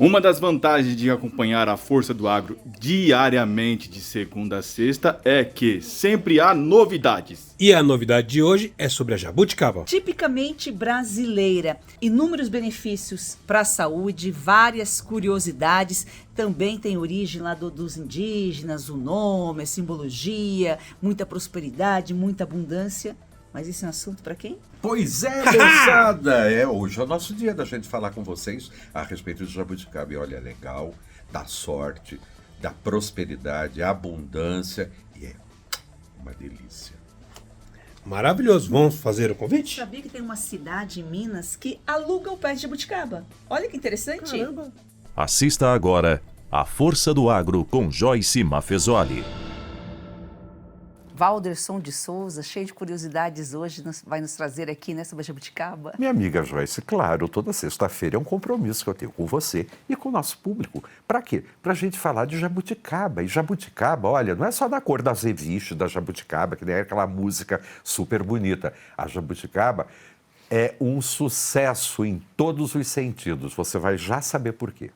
Uma das vantagens de acompanhar a Força do Agro diariamente de segunda a sexta é que sempre há novidades. E a novidade de hoje é sobre a jabuticaba. Tipicamente brasileira. Inúmeros benefícios para a saúde, várias curiosidades. Também tem origem lá dos indígenas, o nome, a simbologia, muita prosperidade, muita abundância. Mas isso é um assunto para quem? Pois é, moçada! Hoje é o nosso dia da gente falar com vocês a respeito do jabuticaba. E olha, é legal, dá sorte, dá prosperidade, abundância e é uma delícia. Maravilhoso. Vamos fazer o convite? Sabia que tem uma cidade em Minas que aluga o pé de jabuticaba? Olha que interessante. Caramba. Assista agora A Força do Agro com Joyce Maffezoli. Valderson de Souza, cheio de curiosidades hoje, vai nos trazer aqui, né, sobre a jabuticaba. Minha amiga Joyce, claro, toda sexta-feira é um compromisso que eu tenho com você e com o nosso público. Para quê? Para a gente falar de jabuticaba. E jabuticaba, olha, não é só da cor das revistas da jabuticaba, que nem é aquela música super bonita. A jabuticaba é um sucesso em todos os sentidos. Você vai já saber por quê.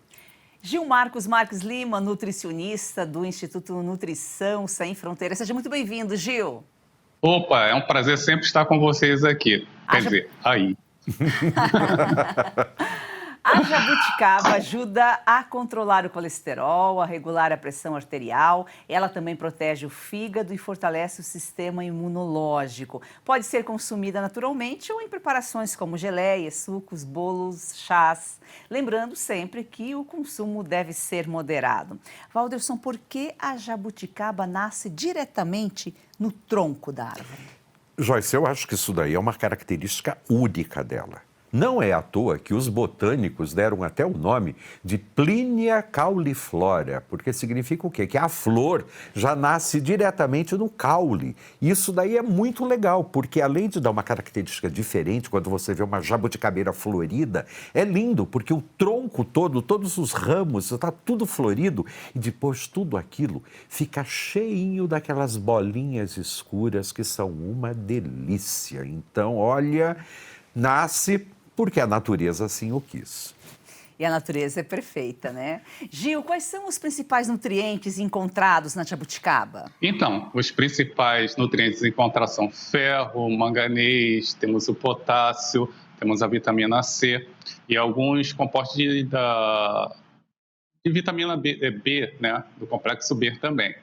Gil Marcos Marques Lima, nutricionista do Instituto Nutrição Sem Fronteiras. Seja muito bem-vindo, Gil. Opa, é um prazer sempre estar com vocês aqui. Quer dizer, aí. A jabuticaba ajuda a controlar o colesterol, a regular a pressão arterial. Ela também protege o fígado e fortalece o sistema imunológico. Pode ser consumida naturalmente ou em preparações como geleias, sucos, bolos, chás. Lembrando sempre que o consumo deve ser moderado. Valderson, por que a jabuticaba nasce diretamente no tronco da árvore? Joyce, eu acho que isso daí é uma característica única dela. Não é à toa que os botânicos deram até o nome de Plínia cauliflora, porque significa o quê? Que a flor já nasce diretamente no caule. Isso daí é muito legal, porque além de dar uma característica diferente, quando você vê uma jabuticabeira florida, é lindo, porque o tronco todo, todos os ramos, está tudo florido e depois tudo aquilo fica cheinho daquelas bolinhas escuras que são uma delícia. Então, olha, nasce porque a natureza assim o quis. E a natureza é perfeita, né? Gil, quais são os principais nutrientes encontrados na jabuticaba? Então, os principais nutrientes encontrados são ferro, manganês, temos o potássio, temos a vitamina C e alguns compostos de vitamina B, né, do complexo B também.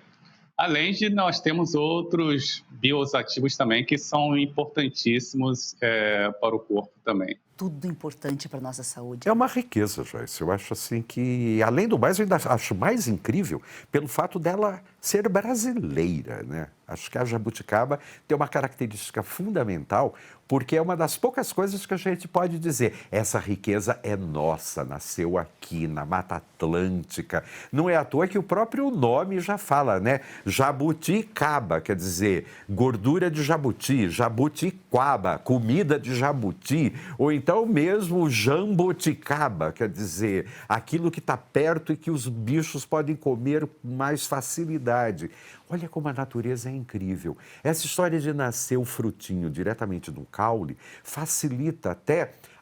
Além de nós temos outros bioativos também que são importantíssimos para o corpo também. Tudo importante para a nossa saúde. É uma riqueza, Joyce. Eu acho assim que, além do mais, eu ainda acho mais incrível pelo fato dela ser brasileira, né? Acho que a jabuticaba tem uma característica fundamental, porque é uma das poucas coisas que a gente pode dizer. Essa riqueza é nossa, nasceu aqui na Mata Atlântica. Não é à toa que o próprio nome já fala, né? Jabuticaba, quer dizer, gordura de jabuti, jabutiquaba, comida de jabuti, ou então mesmo jambuticaba, quer dizer, aquilo que está perto e que os bichos podem comer com mais facilidade. Olha como a natureza é incrível. Essa história de nascer o frutinho diretamente no caule facilita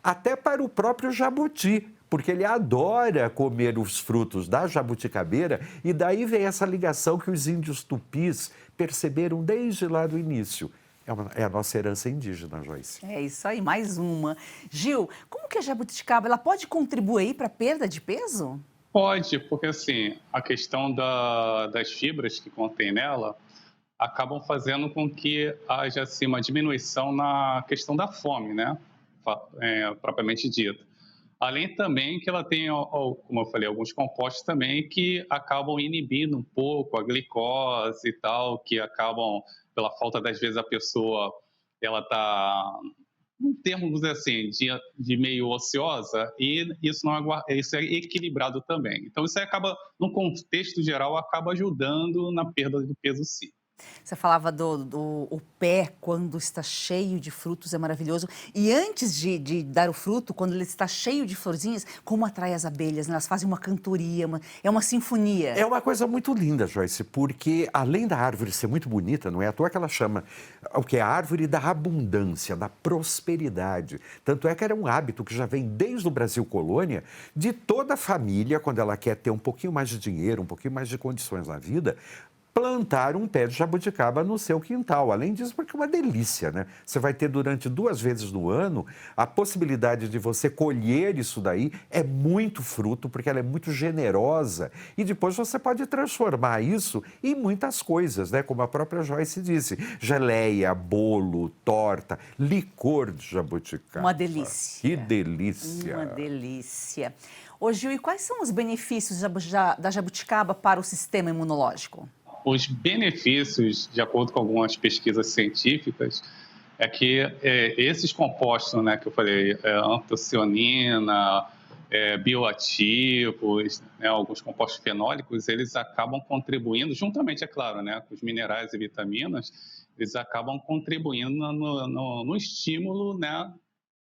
até para o próprio jabuti, porque ele adora comer os frutos da jabuticabeira e daí vem essa ligação que os índios tupis perceberam desde lá do início. É a nossa herança indígena, Joyce. É isso aí, mais uma. Gil, como que a jabuticaba ela pode contribuir para a perda de peso? Pode, porque assim, a questão das fibras que contém nela acabam fazendo com que haja assim, uma diminuição na questão da fome, né? Propriamente dita. Além também que ela tem, como eu falei, alguns compostos também que acabam inibindo um pouco a glicose e tal, que acabam, pela falta das vezes a pessoa, ela está, em termos assim, de meio ociosa, e isso é equilibrado também. Então isso aí acaba, no contexto geral, acaba ajudando na perda do peso sim. Você falava o pé, quando está cheio de frutos, é maravilhoso. E antes de dar o fruto, quando ele está cheio de florzinhas, como atrai as abelhas, né? Elas fazem uma cantoria, é uma sinfonia. É uma coisa muito linda, Joyce, porque além da árvore ser muito bonita, não é à toa que ela chama o que é a árvore da abundância, da prosperidade. Tanto é que era um hábito que já vem desde o Brasil colônia, de toda a família, quando ela quer ter um pouquinho mais de dinheiro, um pouquinho mais de condições na vida, plantar um pé de jabuticaba no seu quintal. Além disso, porque é uma delícia, né? Você vai ter durante 2 vezes no ano a possibilidade de você colher isso daí. É muito fruto, porque ela é muito generosa. E depois você pode transformar isso em muitas coisas, né? Como a própria Joyce disse. Geleia, bolo, torta, licor de jabuticaba. Uma delícia. Que delícia. Uma delícia. Ô Gil, e quais são os benefícios da jabuticaba para o sistema imunológico? Os benefícios, de acordo com algumas pesquisas científicas, é que esses compostos, né, que eu falei, antocianina, bioativos, né, alguns compostos fenólicos, eles acabam contribuindo, juntamente, é claro, né, com os minerais e vitaminas, eles acabam contribuindo no estímulo, né,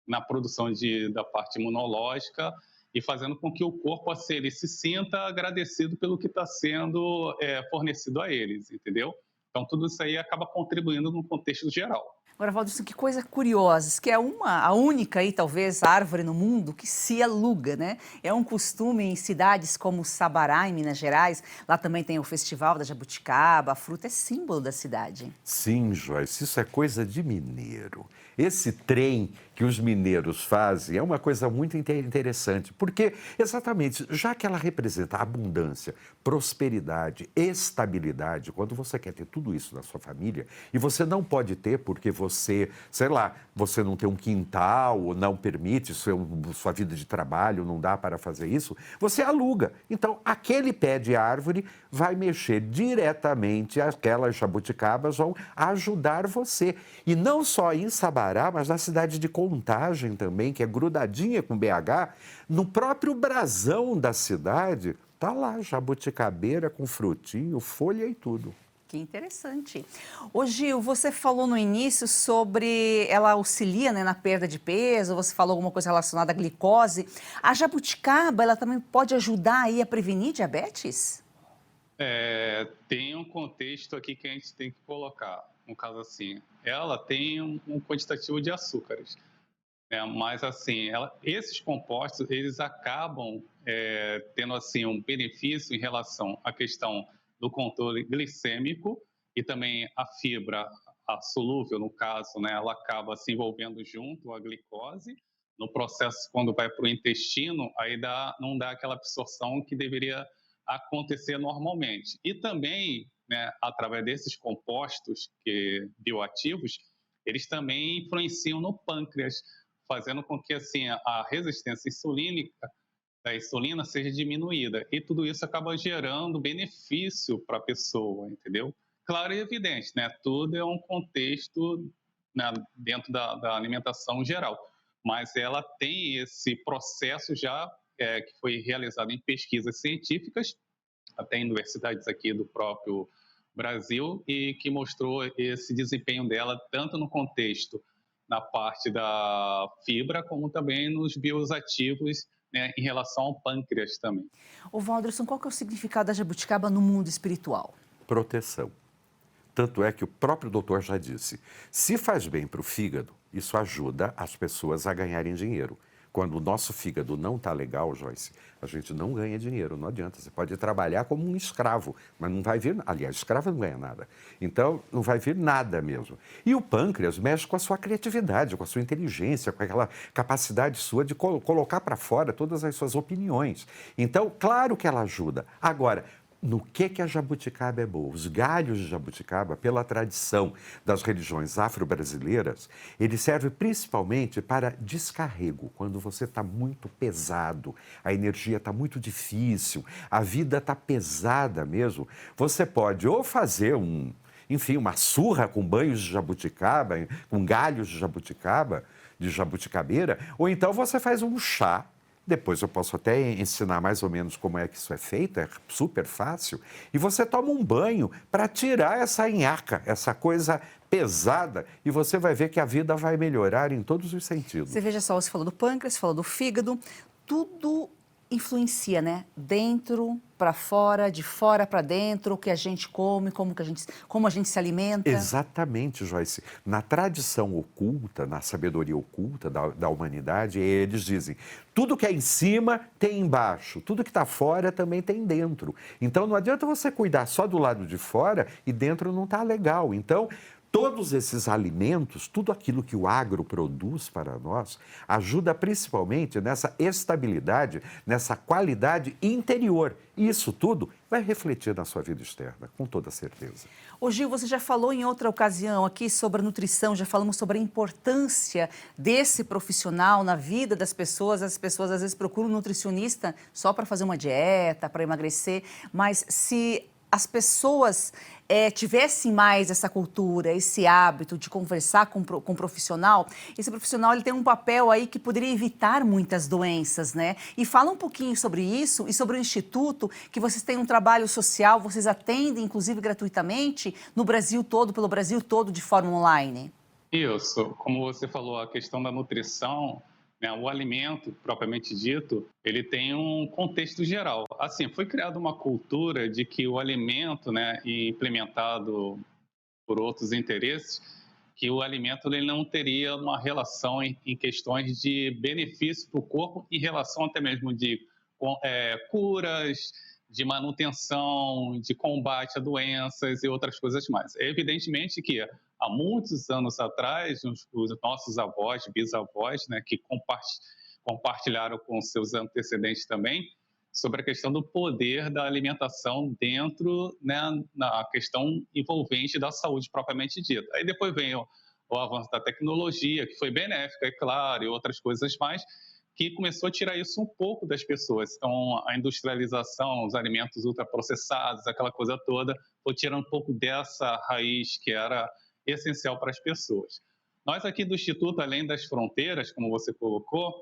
na produção da parte imunológica, e fazendo com que o corpo assim, ele se sinta agradecido pelo que está sendo fornecido a eles, entendeu? Então, tudo isso aí acaba contribuindo no contexto geral. Agora, Valdir, que coisa curiosa, que é a única aí, talvez, árvore no mundo que se aluga, né? É um costume em cidades como Sabará, em Minas Gerais, lá também tem o Festival da Jabuticaba, a fruta é símbolo da cidade. Sim, Joyce, isso é coisa de mineiro. Esse trem que os mineiros fazem é uma coisa muito interessante, porque, exatamente, já que ela representa abundância, prosperidade, estabilidade, quando você quer ter tudo isso na sua família, e você não pode ter porque você, sei lá, você não tem um quintal, ou não permite, sua vida de trabalho não dá para fazer isso, você aluga. Então, aquele pé de árvore vai mexer diretamente, aquelas jabuticabas vão ajudar você. E não só em Sabará, mas na cidade de Contagem também, que é grudadinha com BH, no próprio brasão da cidade, tá lá, jabuticabeira com frutinho, folha e tudo. Que interessante. Ô Gil, você falou no início sobre ela auxilia, né, na perda de peso, você falou alguma coisa relacionada à glicose. A jabuticaba, ela também pode ajudar aí a prevenir diabetes? Tem um contexto aqui que a gente tem que colocar. No caso assim, ela tem um quantitativo de açúcares. Mas assim, esses compostos, eles acabam tendo assim um benefício em relação à questão do controle glicêmico e também a fibra, a solúvel no caso, né, ela acaba se envolvendo junto à glicose. No processo, quando vai para o intestino, aí não dá aquela absorção que deveria acontecer normalmente. E também, né, através desses compostos bioativos, eles também influenciam no pâncreas, fazendo com que assim, a resistência insulínica da insulina seja diminuída. E tudo isso acaba gerando benefício para a pessoa, entendeu? Claro e evidente, né? Tudo é um contexto, né, dentro da alimentação geral. Mas ela tem esse processo já que foi realizado em pesquisas científicas, até em universidades aqui do próprio Brasil, e que mostrou esse desempenho dela tanto no contexto na parte da fibra, como também nos bioativos, né, em relação ao pâncreas também. Ô Walderson, qual que é o significado da jabuticaba no mundo espiritual? Proteção. Tanto é que o próprio doutor já disse, se faz bem para o fígado, isso ajuda as pessoas a ganharem dinheiro. Quando o nosso fígado não está legal, Joyce, a gente não ganha dinheiro, não adianta. Você pode trabalhar como um escravo, mas não vai vir... Aliás, escravo não ganha nada. Então, não vai vir nada mesmo. E o pâncreas mexe com a sua criatividade, com a sua inteligência, com aquela capacidade sua de colocar para fora todas as suas opiniões. Então, claro que ela ajuda. Agora, no que a jabuticaba é boa? Os galhos de jabuticaba, pela tradição das religiões afro-brasileiras, ele serve principalmente para descarrego. Quando você está muito pesado, a energia está muito difícil, a vida está pesada mesmo, você pode ou fazer uma surra com banhos de jabuticaba, com galhos de jabuticabeira, ou então você faz um chá Depois eu posso até ensinar mais ou menos como é que isso é feito, é super fácil. E você toma um banho para tirar essa nhaca, essa coisa pesada, e você vai ver que a vida vai melhorar em todos os sentidos. Você veja só, você falou do pâncreas, falou do fígado, tudo influencia, né? Dentro para fora, de fora para dentro, o que a gente come, como a gente se alimenta. Exatamente, Joyce. Na tradição oculta, na sabedoria oculta da humanidade, eles dizem, tudo que é em cima tem embaixo, tudo que está fora também tem dentro. Então não adianta você cuidar só do lado de fora e dentro não está legal. Então, todos esses alimentos, tudo aquilo que o agro produz para nós, ajuda principalmente nessa estabilidade, nessa qualidade interior. E isso tudo vai refletir na sua vida externa, com toda certeza. Ô Gil, você já falou em outra ocasião aqui sobre a nutrição, já falamos sobre a importância desse profissional na vida das pessoas. As pessoas às vezes procuram um nutricionista só para fazer uma dieta, para emagrecer, mas se as pessoas tivessem mais essa cultura, esse hábito de conversar com um profissional, esse profissional ele tem um papel aí que poderia evitar muitas doenças, né? E fala um pouquinho sobre isso e sobre o Instituto, que vocês têm um trabalho social, vocês atendem, inclusive, gratuitamente no Brasil todo, pelo Brasil todo, de forma online. Isso, como você falou, a questão da nutrição, né, o alimento, propriamente dito, ele tem um contexto geral. Assim, foi criada uma cultura de que o alimento, né, implementado por outros interesses, que o alimento ele não teria uma relação em questões de benefício para o corpo, em relação até mesmo de curas, de manutenção, de combate a doenças e outras coisas mais. É evidentemente que há muitos anos atrás, os nossos avós, bisavós, né, que compartilharam com seus antecedentes também, sobre a questão do poder da alimentação dentro, né, na questão envolvente da saúde propriamente dita. Aí depois vem o avanço da tecnologia, que foi benéfica, é claro, e outras coisas mais, que começou a tirar isso um pouco das pessoas. Então, a industrialização, os alimentos ultraprocessados, aquela coisa toda, foi tirando um pouco dessa raiz que era essencial para as pessoas. Nós aqui do Instituto Além das Fronteiras, como você colocou,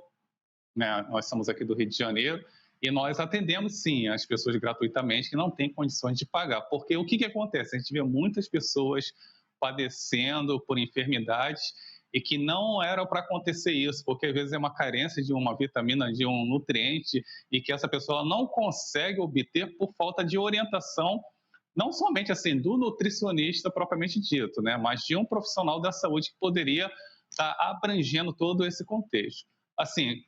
né, nós somos aqui do Rio de Janeiro, e nós atendemos, sim, as pessoas gratuitamente que não têm condições de pagar. Porque o que acontece? A gente vê muitas pessoas padecendo por enfermidades e que não era para acontecer isso, porque às vezes é uma carência de uma vitamina, de um nutriente, e que essa pessoa não consegue obter por falta de orientação, não somente assim do nutricionista propriamente dito, né, mas de um profissional da saúde que poderia estar abrangendo todo esse contexto. Assim,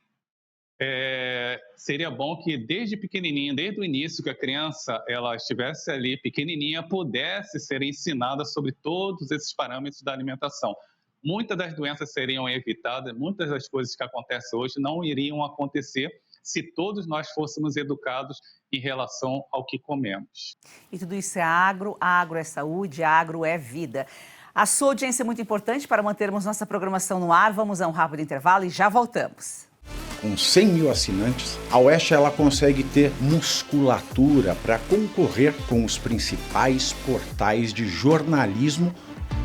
seria bom que desde pequenininha, desde o início, que a criança ela estivesse ali pequenininha, pudesse ser ensinada sobre todos esses parâmetros da alimentação. Muitas das doenças seriam evitadas, muitas das coisas que acontecem hoje não iriam acontecer se todos nós fôssemos educados em relação ao que comemos. E tudo isso é agro é saúde, agro é vida. A sua audiência é muito importante para mantermos nossa programação no ar. Vamos a um rápido intervalo e já voltamos. Com 100 mil assinantes, a Oeste ela consegue ter musculatura para concorrer com os principais portais de jornalismo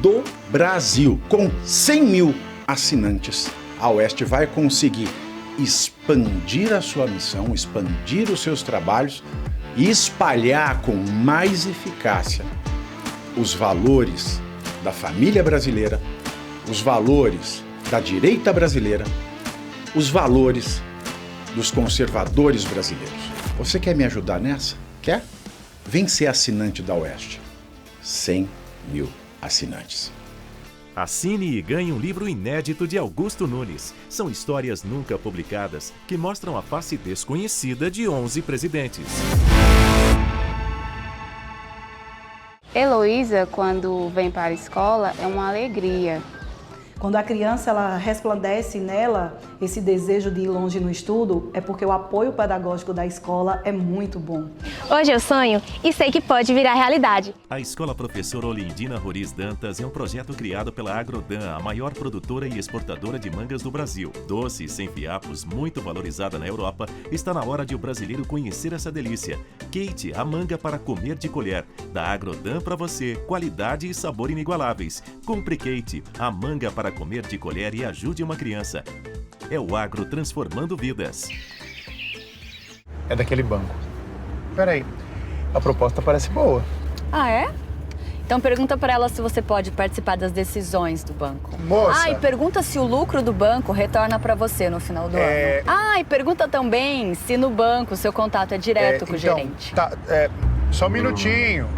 do Brasil. Com 100 mil assinantes, a Oeste vai conseguir expandir a sua missão, expandir os seus trabalhos e espalhar com mais eficácia os valores da família brasileira, os valores da direita brasileira, os valores dos conservadores brasileiros. Você quer me ajudar nessa? Quer? Vem ser assinante da Oeste. 100 mil assinantes. Assine e ganhe um livro inédito de Augusto Nunes. São histórias nunca publicadas que mostram a face desconhecida de 11 presidentes. Heloísa, quando vem para a escola, é uma alegria. Quando a criança ela resplandece nela esse desejo de ir longe no estudo, é porque o apoio pedagógico da escola é muito bom. Hoje eu sonho e sei que pode virar realidade. A Escola Professora Olindina Roriz Dantas é um projeto criado pela Agrodan, a maior produtora e exportadora de mangas do Brasil. Doce, sem fiapos, muito valorizada na Europa, está na hora de o brasileiro conhecer essa delícia. Kate, a manga para comer de colher. Da Agrodan para você, qualidade e sabor inigualáveis. Compre Kate, a manga para comer de colher e ajude uma criança. É o agro transformando vidas. é daquele banco. Peraí, a proposta parece boa. Ah, é? Então pergunta pra ela se você pode participar das decisões do banco. Moça! E pergunta se o lucro do banco retorna pra você no final do ano. E pergunta também se no banco o seu contato é direto com o gerente. Só um minutinho.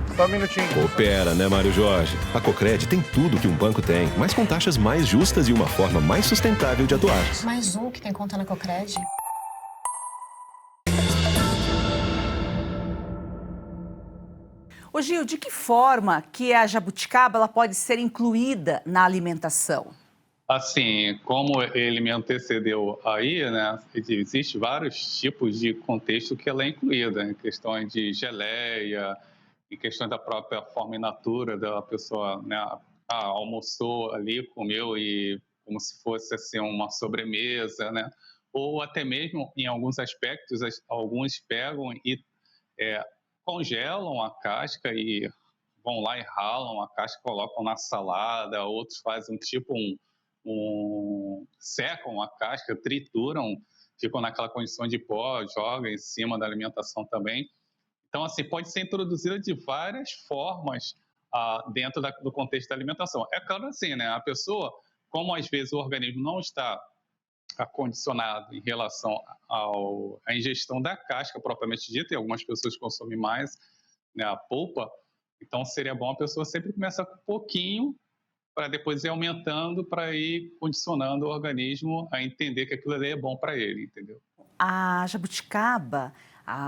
Coopera, né, Mário Jorge? A Cocred tem tudo que um banco tem, mas com taxas mais justas e uma forma mais sustentável de atuar. Mais um que tem conta na Cocred. Ô Gil, de que forma que a jabuticaba ela pode ser incluída na alimentação? Assim, como ele me antecedeu aí, né, existe vários tipos de contexto que ela é incluída, em questões de geleia, em questões da própria forma in natura da pessoa, né, almoçou ali, comeu e como se fosse assim uma sobremesa, né, ou até mesmo em alguns aspectos, alguns pegam e congelam a casca e vão lá e ralam a casca, colocam na salada, outros fazem secam a casca, trituram, ficam naquela condição de pó, jogam em cima da alimentação também. Então, assim, pode ser introduzida de várias formas dentro do contexto da alimentação. É claro assim, né? A pessoa, como às vezes o organismo não está acondicionado em relação à ingestão da casca propriamente dita, e algumas pessoas consomem mais, né, a polpa, então seria bom a pessoa sempre começar com um pouquinho para depois ir aumentando, para ir condicionando o organismo a entender que aquilo ali é bom para ele, entendeu? A jabuticaba,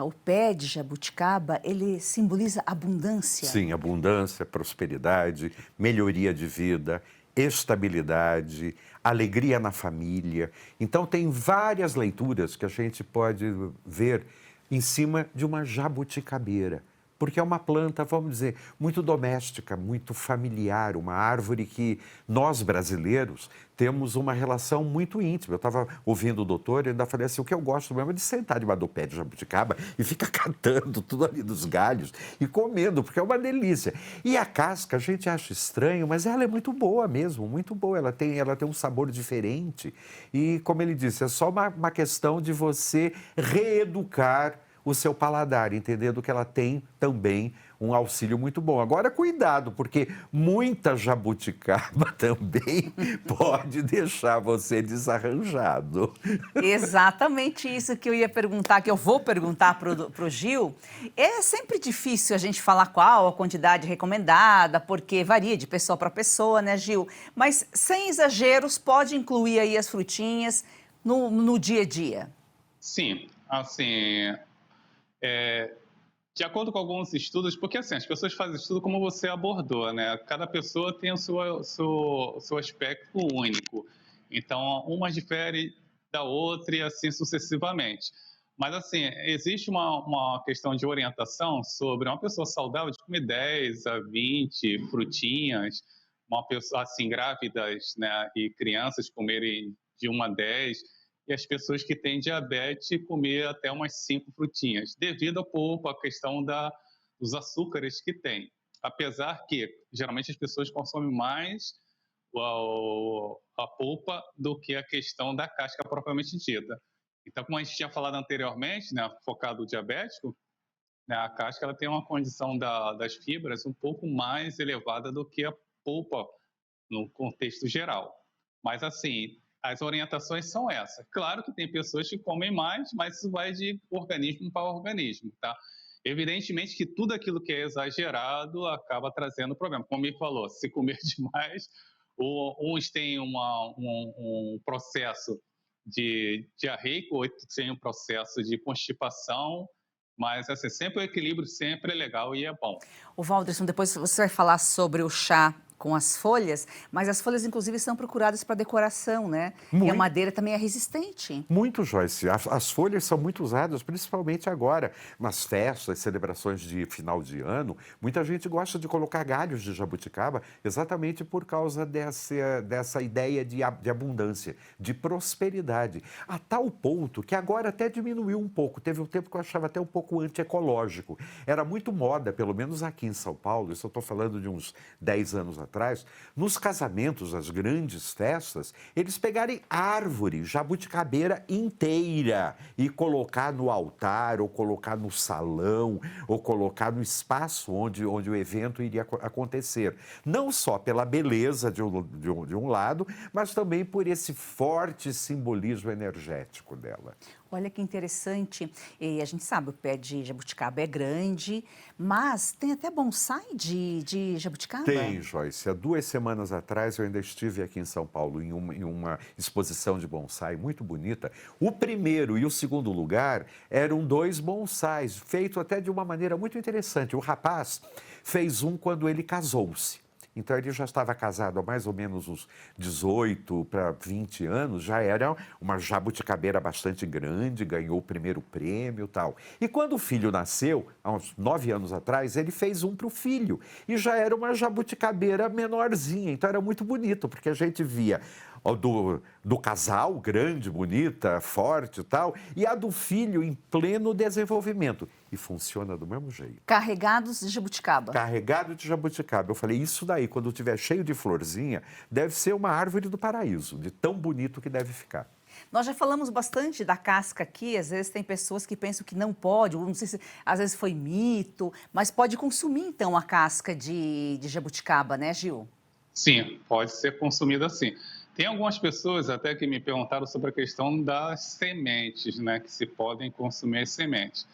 o pé de jabuticaba, ele simboliza abundância. Sim, abundância, prosperidade, melhoria de vida, estabilidade, alegria na família. Então, tem várias leituras que a gente pode ver em cima de uma jabuticabeira, porque é uma planta, vamos dizer, muito doméstica, muito familiar, uma árvore que nós, brasileiros, temos uma relação muito íntima. Eu estava ouvindo o doutor e ainda falei assim, o que eu gosto mesmo é de sentar debaixo do pé de jabuticaba e ficar catando tudo ali dos galhos e comendo, porque é uma delícia. E a casca, a gente acha estranho, mas ela é muito boa mesmo, muito boa. Ela tem um sabor diferente e, como ele disse, é só uma questão de você reeducar o seu paladar, entendendo que ela tem também um auxílio muito bom. Agora, cuidado, porque muita jabuticaba também pode deixar você desarranjado. Exatamente isso que eu ia perguntar, que eu vou perguntar para o Gil. É sempre difícil a gente falar qual a quantidade recomendada, porque varia de pessoa para pessoa, né, Gil? Mas, sem exageros, pode incluir aí as frutinhas no dia a dia? Sim, assim... de acordo com alguns estudos, porque assim, as pessoas fazem estudo como você abordou, né? Cada pessoa tem o seu aspecto único. Então, uma difere da outra e assim sucessivamente. Mas assim, existe uma questão de orientação sobre uma pessoa saudável de comer 10 a 20 frutinhas, uma pessoa assim, grávidas, né, e crianças comerem de 1 a 10, e as pessoas que têm diabetes comer até umas 5 frutinhas, devido à questão dos açúcares que tem. Apesar que, geralmente, as pessoas consomem mais a polpa do que a questão da casca propriamente dita. Então, como a gente tinha falado anteriormente, né, focado no diabético, né, a casca ela tem uma condição das fibras um pouco mais elevada do que a polpa no contexto geral. Mas, assim... as orientações são essas. Claro que tem pessoas que comem mais, mas isso vai de organismo para organismo, tá? Evidentemente que tudo aquilo que é exagerado acaba trazendo problema. Como me falou, se comer demais, uns têm um processo de diarreico, outros têm um processo de constipação, mas assim, sempre o equilíbrio sempre é legal e é bom. O Walderson, depois você vai falar sobre o chá com as folhas, mas as folhas, inclusive, são procuradas para decoração, né? Muito. E a madeira também é resistente. Muito, Joyce. As folhas são muito usadas, principalmente agora, nas festas, celebrações de final de ano. Muita gente gosta de colocar galhos de jabuticaba exatamente por causa dessa ideia de abundância, de prosperidade. A tal ponto que agora até diminuiu um pouco. Teve um tempo que eu achava até um pouco antiecológico. Era muito moda, pelo menos aqui em São Paulo, isso eu estou falando de uns 10 anos atrás, atrás, nos casamentos, as grandes festas, eles pegarem árvore jabuticabeira inteira e colocar no altar, ou colocar no salão, ou colocar no espaço onde o evento iria acontecer. Não só pela beleza de um lado, mas também por esse forte simbolismo energético dela. Olha que interessante. E a gente sabe, o pé de jabuticaba é grande, mas tem até bonsai de jabuticaba? Tem, Joyce. Há 2 semanas atrás eu ainda estive aqui em São Paulo em uma exposição de bonsai muito bonita. O primeiro e o segundo lugar eram 2 bonsais, feitos até de uma maneira muito interessante. O rapaz fez um quando ele casou-se. Então, ele já estava casado há mais ou menos uns 18 para 20 anos, já era uma jabuticabeira bastante grande, ganhou o primeiro prêmio e tal. E quando o filho nasceu, há uns 9 anos atrás, ele fez um para o filho. E já era uma jabuticabeira menorzinha, então era muito bonito, porque a gente via do casal, grande, bonita, forte e tal, e a do filho em pleno desenvolvimento. E funciona do mesmo jeito. Carregados de jabuticaba. Carregado de jabuticaba. Eu falei, isso daí, quando tiver cheio de florzinha, deve ser uma árvore do paraíso, de tão bonito que deve ficar. Nós já falamos bastante da casca aqui, às vezes tem pessoas que pensam que não pode, ou não sei se às vezes foi mito, mas pode consumir então a casca de jabuticaba, né, Gil? Sim, pode ser consumida sim. Tem algumas pessoas até que me perguntaram sobre a questão das sementes, né, que se podem consumir as sementes.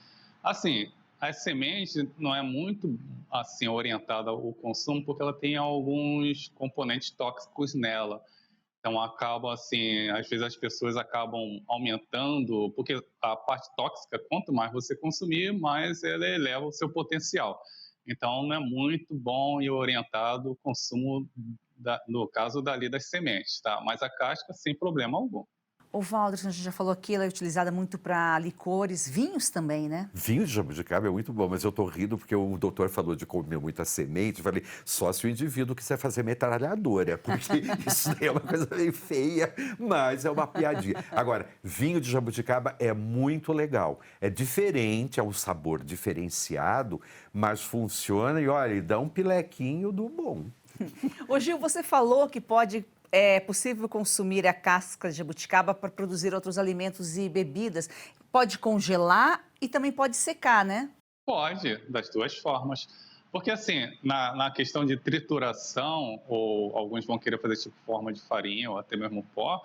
Assim, as sementes não é muito assim orientada ao consumo porque ela tem alguns componentes tóxicos nela. Então acaba assim, às vezes as pessoas acabam aumentando, porque a parte tóxica, quanto mais você consumir, mais ela eleva o seu potencial. Então não é muito bom e orientado o consumo no caso dali das sementes, tá? Mas a casca sem problema algum. O Valder, a gente já falou aqui, ela é utilizada muito para licores, vinhos também, né? Vinho de jabuticaba é muito bom, mas eu tô rindo porque o doutor falou de comer muita semente. Eu falei, só se o indivíduo quiser fazer metralhadora, porque isso daí é uma coisa meio feia, mas é uma piadinha. Agora, vinho de jabuticaba é muito legal. É diferente, é um sabor diferenciado, mas funciona e, olha, dá um pilequinho do bom. Ô Gil, você falou que é possível consumir a casca de jabuticaba para produzir outros alimentos e bebidas. Pode congelar e também pode secar, né? Pode, das 2 formas. Porque assim, na questão de trituração, ou alguns vão querer fazer tipo forma de farinha ou até mesmo pó,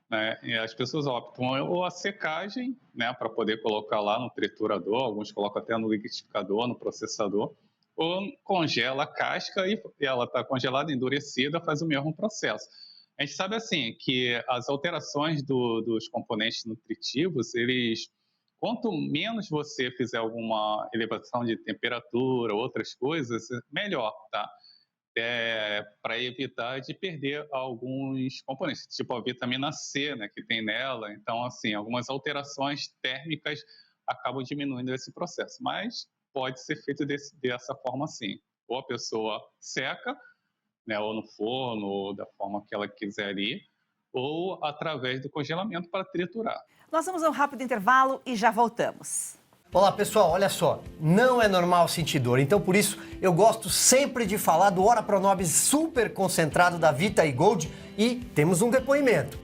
né, e as pessoas optam ou a secagem, né, para poder colocar lá no triturador, alguns colocam até no liquidificador, no processador, ou congela a casca e ela está congelada, endurecida, faz o mesmo processo. A gente sabe assim que as alterações dos componentes nutritivos, quanto menos você fizer alguma elevação de temperatura, outras coisas, melhor, tá? Para evitar de perder alguns componentes, tipo a vitamina C, né, que tem nela. Então, assim, algumas alterações térmicas acabam diminuindo esse processo, mas pode ser feito dessa forma sim. Ou a pessoa seca, né, ou no forno, ou da forma que ela quiser ir, ou através do congelamento para triturar. Nós vamos a um rápido intervalo e já voltamos. Olá pessoal, olha só, não é normal sentir dor, então por isso eu gosto sempre de falar do Ora Pronobis super concentrado da Vita e Gold e temos um depoimento.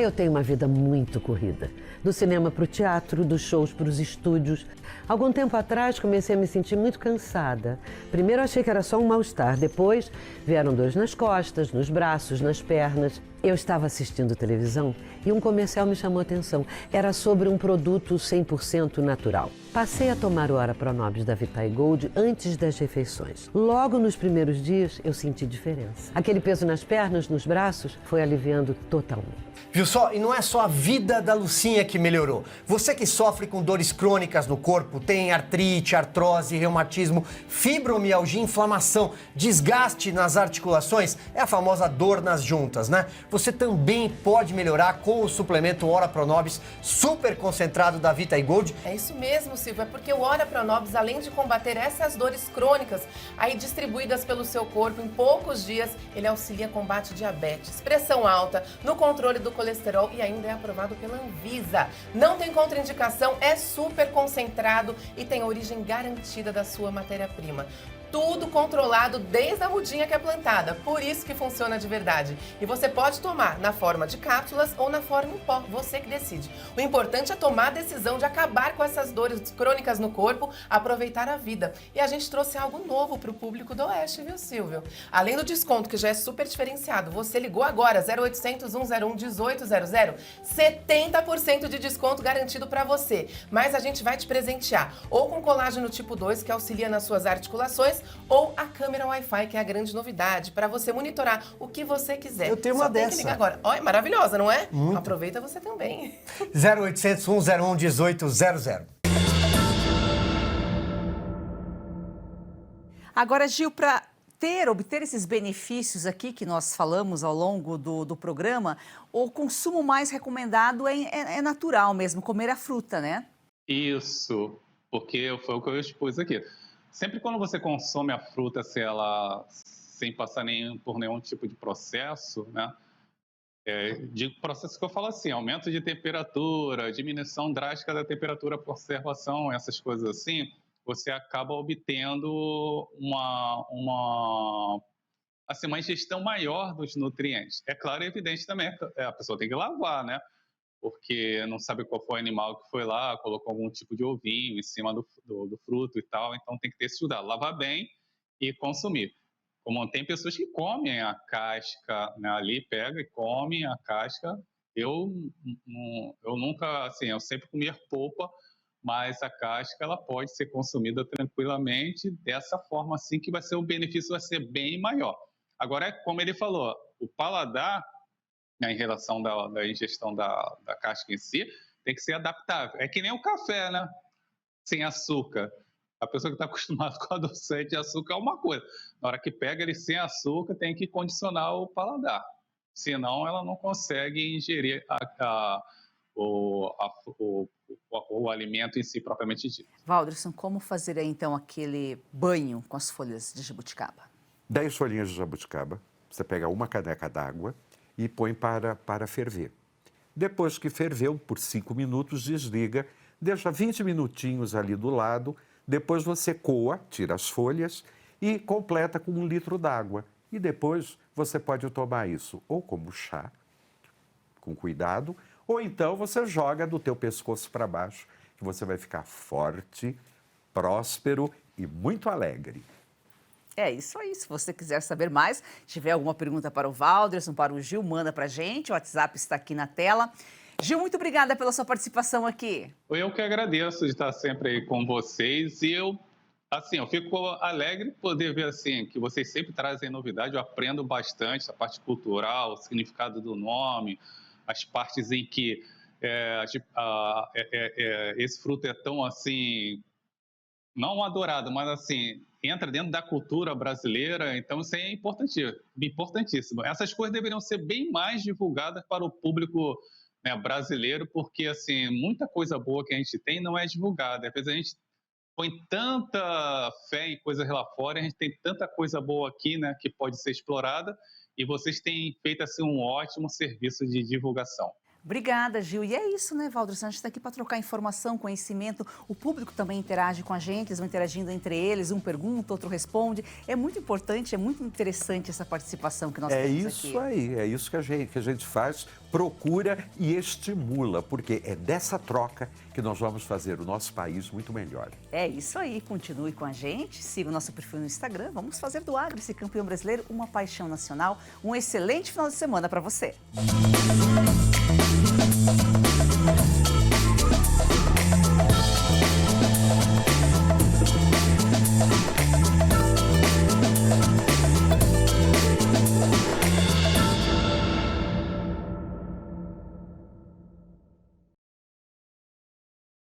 Eu tenho uma vida muito corrida. Do cinema para o teatro, dos shows para os estúdios. Algum tempo atrás comecei a me sentir muito cansada. Primeiro achei que era só um mal-estar, depois vieram dores nas costas, nos braços, nas pernas. Eu estava assistindo televisão e um comercial me chamou a atenção. Era sobre um produto 100% natural. Passei a tomar o Ora Pronobis da Vita e Gold antes das refeições. Logo nos primeiros dias eu senti diferença. Aquele peso nas pernas, nos braços, foi aliviando totalmente. Viu só? E não é só a vida da Lucinha que melhorou. Você que sofre com dores crônicas no corpo, tem artrite, artrose, reumatismo, fibromialgia, inflamação, desgaste nas articulações, é a famosa dor nas juntas, né? Você também pode melhorar com o suplemento Ora Pronobis super concentrado da Vita e Gold. É isso mesmo, Silvio, é porque o Ora Pronobis, além de combater essas dores crônicas, aí distribuídas pelo seu corpo em poucos dias, ele auxilia a combate diabetes, pressão alta, no controle do colesterol e ainda é aprovado pela Anvisa. Não tem contraindicação, é super concentrado e tem a origem garantida da sua matéria-prima. tudo controlado desde a mudinha que é plantada. Por isso que funciona de verdade. E você pode tomar na forma de cápsulas ou na forma em pó, você que decide. O importante é tomar a decisão de acabar com essas dores crônicas no corpo, aproveitar a vida. E a gente trouxe algo novo para o público do Oeste, viu, Silvio? Além do desconto, que já é super diferenciado, você ligou agora, 0800 101 1800, 70% de desconto garantido para você. Mas a gente vai te presentear ou com colágeno tipo 2, que auxilia nas suas articulações, ou a câmera Wi-Fi, que é a grande novidade, para você monitorar o que você quiser. Eu tenho uma dessa. Tem que ligar agora. Olha, maravilhosa, não é? Aproveita você também. 0800 101 1800. Agora, Gil, para obter esses benefícios aqui que nós falamos ao longo do programa, o consumo mais recomendado é natural mesmo, comer a fruta, né? Isso, porque foi o que eu expus aqui. Sempre quando você consome a fruta, sem passar por nenhum tipo de processo, né? De processo que eu falo assim, aumento de temperatura, diminuição drástica da temperatura, conservação, essas coisas assim, você acaba obtendo uma ingestão maior dos nutrientes. É claro e evidente também, a pessoa tem que lavar, né? Porque não sabe qual foi o animal que foi lá, colocou algum tipo de ovinho em cima do fruto e tal, então tem que ter esse cuidado, lavar bem e consumir. Como tem pessoas que comem a casca, né, ali pega e come a casca, eu nunca, assim, eu sempre comi a polpa, mas a casca ela pode ser consumida tranquilamente, dessa forma assim que o benefício vai ser bem maior. Agora, como ele falou, o paladar, em relação da ingestão da casca em si, tem que ser adaptável. É que nem o café, né? Sem açúcar. A pessoa que está acostumada com adoçante de açúcar é uma coisa. Na hora que pega ele sem açúcar, tem que condicionar o paladar. Senão, ela não consegue ingerir o alimento em si propriamente dito. Valderson, como fazer aí, então, aquele banho com as folhas de jabuticaba? 10 folhinhas de jabuticaba. Você pega uma caneca d'água e põe para ferver. Depois que ferveu, por 5 minutos, desliga, deixa 20 minutinhos ali do lado, depois você coa, tira as folhas e completa com 1 litro d'água. E depois você pode tomar isso ou como chá, com cuidado, ou então você joga do teu pescoço para baixo, que você vai ficar forte, próspero e muito alegre. É isso aí. Se você quiser saber mais, tiver alguma pergunta para o Valderson, para o Gil, manda para a gente. O WhatsApp está aqui na tela. Gil, muito obrigada pela sua participação aqui. Eu que agradeço de estar sempre aí com vocês e eu fico alegre de poder ver assim que vocês sempre trazem novidade. Eu aprendo bastante a parte cultural, o significado do nome, as partes em que esse fruto é tão assim, não adorado, mas assim, entra dentro da cultura brasileira, então isso é importantíssimo. Essas coisas deveriam ser bem mais divulgadas para o público, né, brasileiro, porque assim, muita coisa boa que a gente tem não é divulgada. Às vezes a gente põe tanta fé em coisas lá fora, a gente tem tanta coisa boa aqui, né, que pode ser explorada, e vocês têm feito assim um ótimo serviço de divulgação. Obrigada, Gil. E é isso, né, Valderson? A gente está aqui para trocar informação, conhecimento. O público também interage com a gente, eles vão interagindo entre eles, um pergunta, outro responde. É muito importante, é muito interessante essa participação que nós temos aqui. É isso aí, é isso que a gente faz, procura e estimula, porque é dessa troca que nós vamos fazer o nosso país muito melhor. É isso aí, continue com a gente, siga o nosso perfil no Instagram, vamos fazer do agro, esse campeão brasileiro, uma paixão nacional. Um excelente final de semana para você.